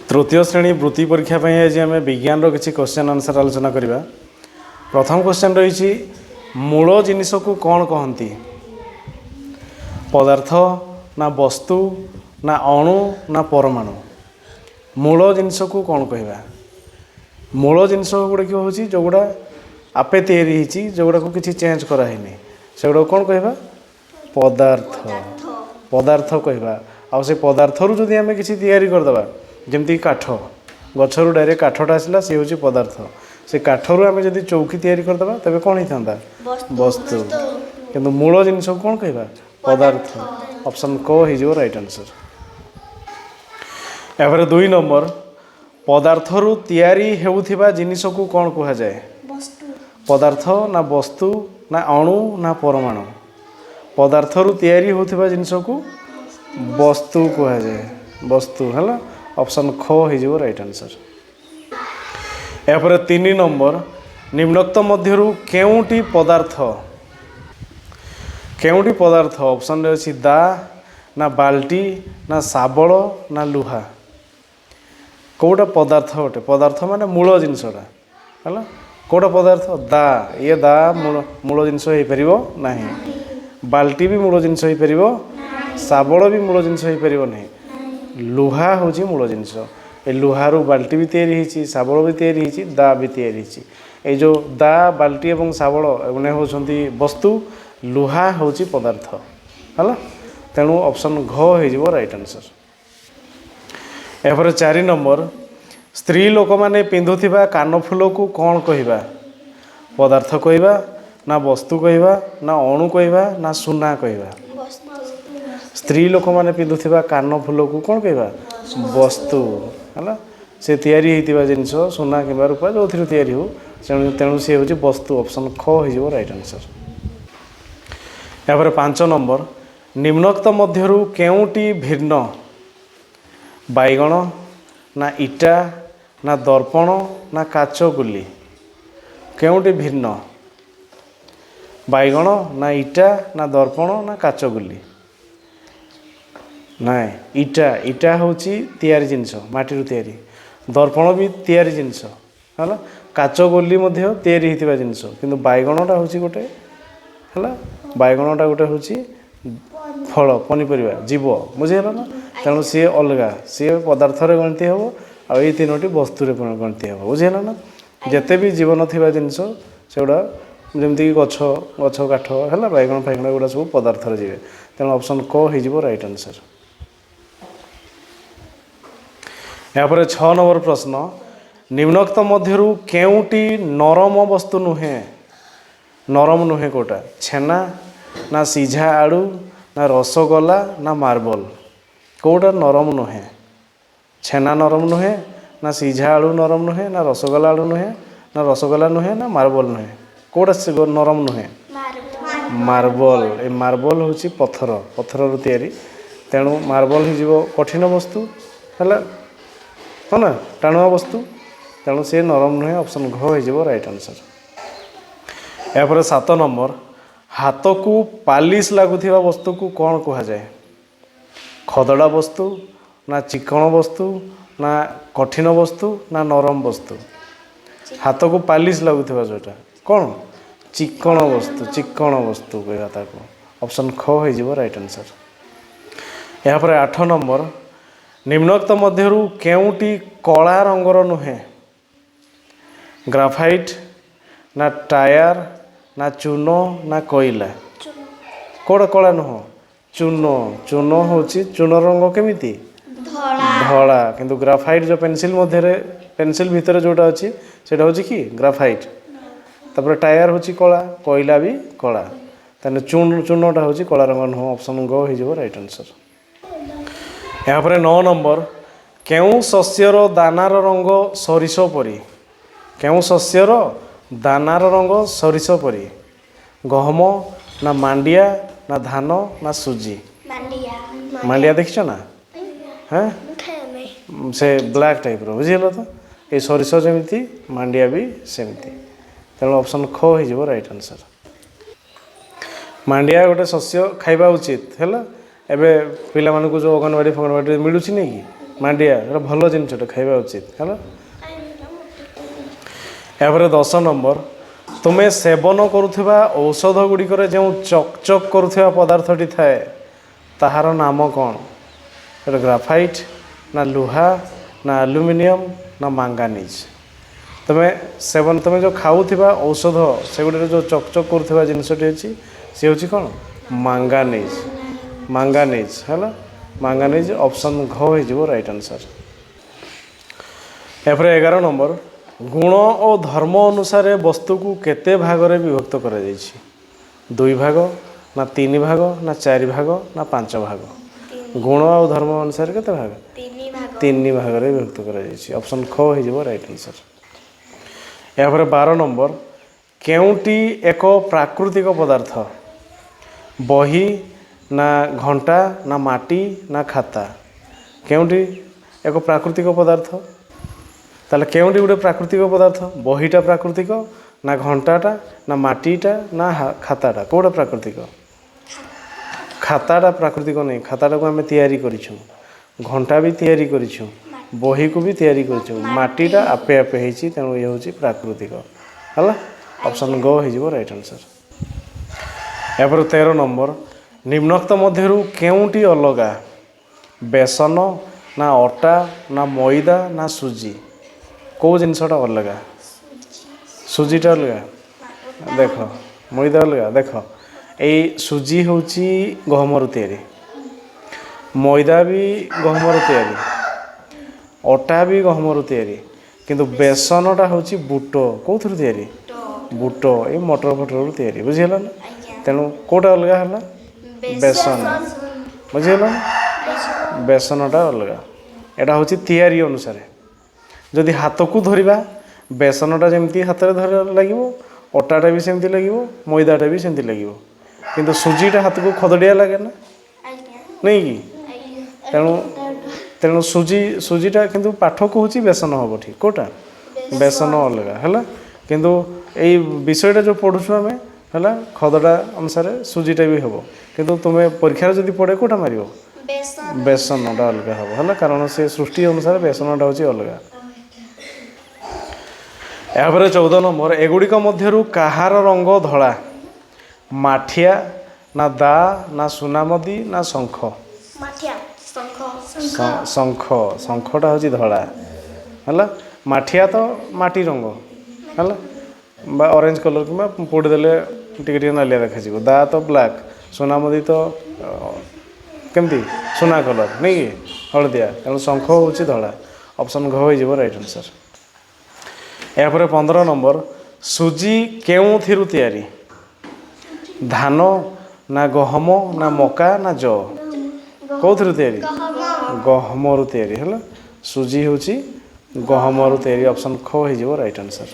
तृतीय श्रेणी वृत्ति परीक्षा आज आम विज्ञान किसी क्वेश्चन आंसर आलोचना करवा। प्रथम क्वेश्चन रही मूल जिनिस को कौन कहती? पदार्थ ना वस्तु ना अणु ना परमाणु? मूल जिनिस को कौन कहवा? मूल जिनिस गुड़ाक हूँ जो गुड़ा आपे तैयारी जोगुड़ा को किसी चेंज करानी से गुड़ा कौन कहवा? पदार्थ। पदार्थ कहवा। आउ से पदार्थ रु जदि आम किसी तैयारी करदे जमती काठ गचर डायरेक्ट काठटा आसला सी हूँ पदार्थ से काठरू आम जब चौकी तैयारी करदे तेज कौन होता? वस्तु। किंतु मूल जिनिस को कौन कहवा? पदार्थ। ऑप्शन क हो राइट आंसर। यापर 2 नंबर पदार्थरू तैयारी हेउथिबा जिनिस को कौन कहा जाए? पदार्थ ना वस्तु ना अणु ना परमाणु? पदार्थरू तैयारी होथिबा जिनिस को वस्तु कहा जाए। वस्तु है। ऑप्शन ख हो राइट आंसर। यापर 3 नंबर निम्नोक्त मध्यरु केउटी पदार्थ केउटी पदार्थ ऑप्शन रे अछि दा ना बाल्टी ना शाबल ना लुहा? कौटा पदार्थ गोटे? पदार्थ माने मूल जिनसटा है। कौटा पदार्थ? दा। ये दा मूल जिनस हो पारिबो नाही। बाल्टी भी मूल जिनस हो पारिबो, शाबल भी मूल जिनस हो पारिबो नाही। लुहा हूँ मूल जिनस। ए लुहारू बाल्टी भी तैयारी होती, शाबल भी तैयारी होती, दा भी तैयारी होती। ये जो दा बाल्टी और शाबल एने होती वस्तु, लुहा हूँ पदार्थ है। तेणु ऑप्शन घ हो राइट आंसर। यापर 4 नंबर स्त्री लोक मैंने पिंधुथिबा कानफुल को कौन कहवा? पदार्थ कहवा ना वस्तु कहवा ना अणु कहवा ना सुना कहवा? स्त्री लोक मैंने पिंधुथिबा कानफुल को कौन कहवा? वस्तु है। से तैयारी होता जिनस सुना कि रूपा जो तैयारी हो तेणु सी हूँ वस्तु। ऑप्शन ख हो राइट आंसर। यापर 5 नंबर निम्नोक्त मध्यरु केउटी भिन्न? बैगण ना इटा ना दर्पण ना काच गुली? केउटी भिन्न? बैगण ना इटा ना दर्पण ना काच गुली? नाई इटा। इटा हूँ तैयारी जिनस माटी तैयारी। दर्पण भी तैयारी जिनस है। काच गोली तैयारी होता जिनस किंतु बैगणटा हूँ गोटे है। बैगणटा गोटे हूँ फल पनीपरिया जीव बुझेगा ना। तेणु सी अलग सी पदार्थ गणति हम आ 3टी वस्तु गणति हम बुझेगा ना। जिते भी जीवन थी जिनस से गुड़ा जमीक गछ गछ काठ है बैगण फैगण गुड़ा सब पदार्थ जी। तेणु ऑप्शन क हो राइट आंसर। यापर 6 नंबर प्रश्न निम्नोक्त मध्यरु केउटी नरम वस्तु नुहे? नरम नुहे कोटा? छेना ना सीझा आड़ू ना रसगोला ना मार्बल? कौटा नरम नुहे? छेना नरम नुहे ना सीझा आड़ू नरम नुहे ना रसगोला आड़ू नुहे ना रसगोला नुहे ना मार्बल नुहे? कौटा नरम नुहे? मार्बल। ए मार्बल हूँ पत्थर पत्थर तैयारी। तेणु मार्बल हो कठिन वस्तु है ना टाणुआ वस्तु। तेणु से नरम नुहे। ऑप्शन घ हो राइट आंसर। यापर 7 नंबर हाथ को पालिश लगुवा वस्तु को कौन कहा जाए? खदड़ा वस्तु ना चिकण वस्तु ना कठिन वस्तु ना नरम वस्तु? हाथ को पालिश लगुवा जोटा कौन? चिकण वस्तु। चिकण वस्तु कहता को। ऑप्शन ख हो राइट आंसर। यापर 8 नंबर निम्नोक्त मध्यरु केउटी कला रंगर नुहे? ग्राफाइट ना टायर ना चूनो ना कोयला? कौड़ा कला नुह? चूनो। चूनो हूँ चूनो रंग केमिति? धला। किंतु ग्राफाइट जो पेंसिल मध्य पेंसिल भितर जोटा अच्छी से हूँ कि ग्राफाइट। तापर टायर हूँ कला, कोयला भी कला। तेना चूनोटा हूँ कला रंग नुह। ऑप्शन ग हो राइट आंसर। यहाँ पर 9 नंबर केउ शस्यर दानार रंग सरिष परी? केउ शस्यर दानार रंग सरिष परी? गहम ना मांडिया ना धान ना सुजी? मांडिया देखिछ ना? हाँ से ब्लैक टाइप रो बुझील तो ये सरिष जमी मांडिया भी सेमती। तेणु ऑप्शन ख हो राइट आंसर। मांडिया गोटे शस्य खाइबा उचित है। एबे पिला मानकु जो अंगनवाड़ी फंगनवाड़ी मिलूची नहीं कि ମାଣ୍ଡିଆ ଏଇଟା ଭଲ ଜିନିଷଟା ଖାଇବା ଉଚିତ ହେଲା। ଏହାପରେ 10 ନମ୍ବର ତୁମେ ସେବନ କରୁଥିବା ଔଷଧ ଗୁଡ଼ିକରେ ଯେଉଁ ଚକ୍ ଚକ୍ କରୁଥିବା ପଦାର୍ଥଟି ଥାଏ ତାହାର ନାମ କ'ଣ? ଏଇଟା ଗ୍ରାଫାଇଟ୍ ନା ଲୁହା ନା ଆଲୁମିନିୟମ ନା ମାଙ୍ଗାନିଜ୍? ତୁମେ ଯେଉଁ ଖାଉଥିବା ଔଷଧ ସେଗୁଡ଼ିରେ ଯେଉଁ ଚକ୍ ଚକ୍ କରୁଥିବା ଜିନିଷଟି ଅଛି ସେ ହେଉଛି କ'ଣ? ମାଙ୍ଗାନିଜ୍। ମାଙ୍ଗାନିଜ୍ ହେଲା। ମାଙ୍ଗାନିଜ୍ ଅପସନ୍ ଘ ହେଇଯିବ ରାଇଟ୍ ଆନ୍ସର୍। ଏହାପରେ 11 ନମ୍ବର ଗୁଣ ଓ ଧର୍ମ ଅନୁସାରେ ବସ୍ତୁକୁ କେତେ ଭାଗରେ ବିଭକ୍ତ କରାଯାଇଛି? 2 ଭାଗ ନା 3 ଭାଗ ନା 4 ଭାଗ ନା 5 ଭାଗ? ଗୁଣ ଆଉ ଧର୍ମ ଅନୁସାରେ କେତେ ଭାଗ? 3 ଭାଗରେ ବିଭକ୍ତ କରାଯାଇଛି। ଅପସନ୍ ଖ ହେଇଯିବ ରାଇଟ୍ ଆନ୍ସର୍। ଏହାପରେ 12 ନମ୍ବର କେଉଁଟି ଏକ ପ୍ରାକୃତିକ ପଦାର୍ଥ? ବହି ନା ଘଣ୍ଟା ନା ମାଟି ନା ଖାତା? କେଉଁଟି ଏକ ପ୍ରାକୃତିକ ପଦାର୍ଥ? ତାହେଲେ କେଉଁଠି ଗୋଟେ ପ୍ରାକୃତିକ ପଦାର୍ଥ? ବହିଟା ପ୍ରାକୃତିକ ନା ଘଣ୍ଟାଟା ନା ମାଟିଟା ନା ଖାତାଟା? କେଉଁଟା ପ୍ରାକୃତିକ? ଖାତାଟା ପ୍ରାକୃତିକ ନାହିଁ। ଖାତାଟାକୁ ଆମେ ତିଆରି କରିଛୁ, ଘଣ୍ଟା ବି ତିଆରି କରିଛୁ, ବହିକୁ ବି ତିଆରି କରିଛୁ। ମାଟିଟା ଆପେ ଆପେ ହେଇଛି, ତେଣୁ ଇଏ ହେଉଛି ପ୍ରାକୃତିକ ହେଲା। ଅପସନ୍ ଗ ହେଇଯିବ ରାଇଟ୍ ଆନ୍ସର୍। ଏହାପରେ 13 ନମ୍ବର ନିମ୍ନୋକ୍ତ ମଧ୍ୟରୁ କେଉଁଟି ଅଲଗା? ବେସନ ନା ଅଟା ନା ମଇଦା ନା ସୁଜି? କେଉଁ ଜିନିଷଟା ଅଲଗା? ସୁଜିଟା ଅଲଗା। ଦେଖ ମଇଦା ଅଲଗା। ଦେଖ ଏଇ ସୁଜି ହେଉଛି ଗହମରୁ ତିଆରି, ମଇଦା ବି ଗହମରୁ ତିଆରି, ଅଟା ବି ଗହମରୁ ତିଆରି, କିନ୍ତୁ ବେସନଟା ହେଉଛି ବୁଟ। କେଉଁଥିରୁ ତିଆରି? ବୁଟ, ଏଇ ମଟର ଫଟରରୁ ତିଆରି। ବୁଝିହେଲା ନା? ତେଣୁ କେଉଁଟା ଅଲଗା ହେଲା? ବେସନ। ବୁଝିହେଲା ନା? ବେସନଟା ଅଲଗା। ଏଇଟା ହେଉଛି ତିଆରି ଅନୁସାରେ। ଯଦି ହାତକୁ ଧରିବା ବେସନଟା ଯେମିତି ହାତରେ ଧରିବା ଲାଗିବ, ଅଟାଟା ବି ସେମିତି ଲାଗିବ, ମଇଦାଟା ବି ସେମିତି ଲାଗିବ, କିନ୍ତୁ ସୁଜିଟା ହାତକୁ ଖଦଡ଼ିଆ ଲାଗେ ନା ନାଇଁ କି? ତେଣୁ ସୁଜିଟା କିନ୍ତୁ ପାଠକୁ ହେଉଛି ବେସନ ହେବ। ଠିକ୍। କେଉଁଟା? ବେସନ ଅଲଗା ହେଲା। କିନ୍ତୁ ଏଇ ବିଷୟଟା ଯେଉଁ ପଢ଼ୁଛୁ ଆମେ ହେଲା ଖଦଡ଼ା ଅନୁସାରେ ସୁଜିଟା ବି ହେବ, କିନ୍ତୁ ତୁମେ ପରୀକ୍ଷାରେ ଯଦି ପଢ଼େ କେଉଁଟା ମାରିବ? ବେସନଟା ଅଲଗା ହେବ ହେଲା, କାରଣ ସେ ସୃଷ୍ଟି ଅନୁସାରେ ବେସନଟା ହେଉଛି ଅଲଗା। ଏହାପରେ 14 ନମ୍ବର ଏଗୁଡ଼ିକ ମଧ୍ୟରୁ କାହାର ରଙ୍ଗ ଧଳା? ମାଠିଆ ନା ଦା ନା ସୁନାମଦି ନା ଶଙ୍ଖ? ଶଙ୍ଖଟା ହେଉଛି ଧଳା ହେଲା। ମାଠିଆ ତ ମାଟି ରଙ୍ଗ ହେଲା, ବା ଅରେଞ୍ଜ କଲର୍ କିମ୍ବା ପୋଡ଼ିଦେଲେ ଟିକେ ଟିକେ ନାଲିଆ ଦେଖାଯିବ। ଦା ତ ବ୍ଲାକ୍, ସୁନାମଦି ତ କେମିତି ସୁନା କଲର୍ ନାଇଁ କି, ହଳଦିଆ। ତେଣୁ ଶଙ୍ଖ ହେଉଛି ଧଳା। ଅପସନ୍ ଘ ହେଇଯିବ ରାଇଟ୍ ଆନ୍ସର୍। ଏହାପରେ 15 ନମ୍ବର ସୁଜି କେଉଁଥିରୁ ତିଆରି? ଧାନ ନା ଗହମ ନା ମକା ନା ଜଅ? କେଉଁଥିରୁ ତିଆରି? ଗହମରୁ ତିଆରି ହେଲା। ସୁଜି ହେଉଛି ଗହମରୁ ତିଆରି। ଅପସନ୍ ଖ ହେଇଯିବ ରାଇଟ୍ ଆନ୍ସର୍।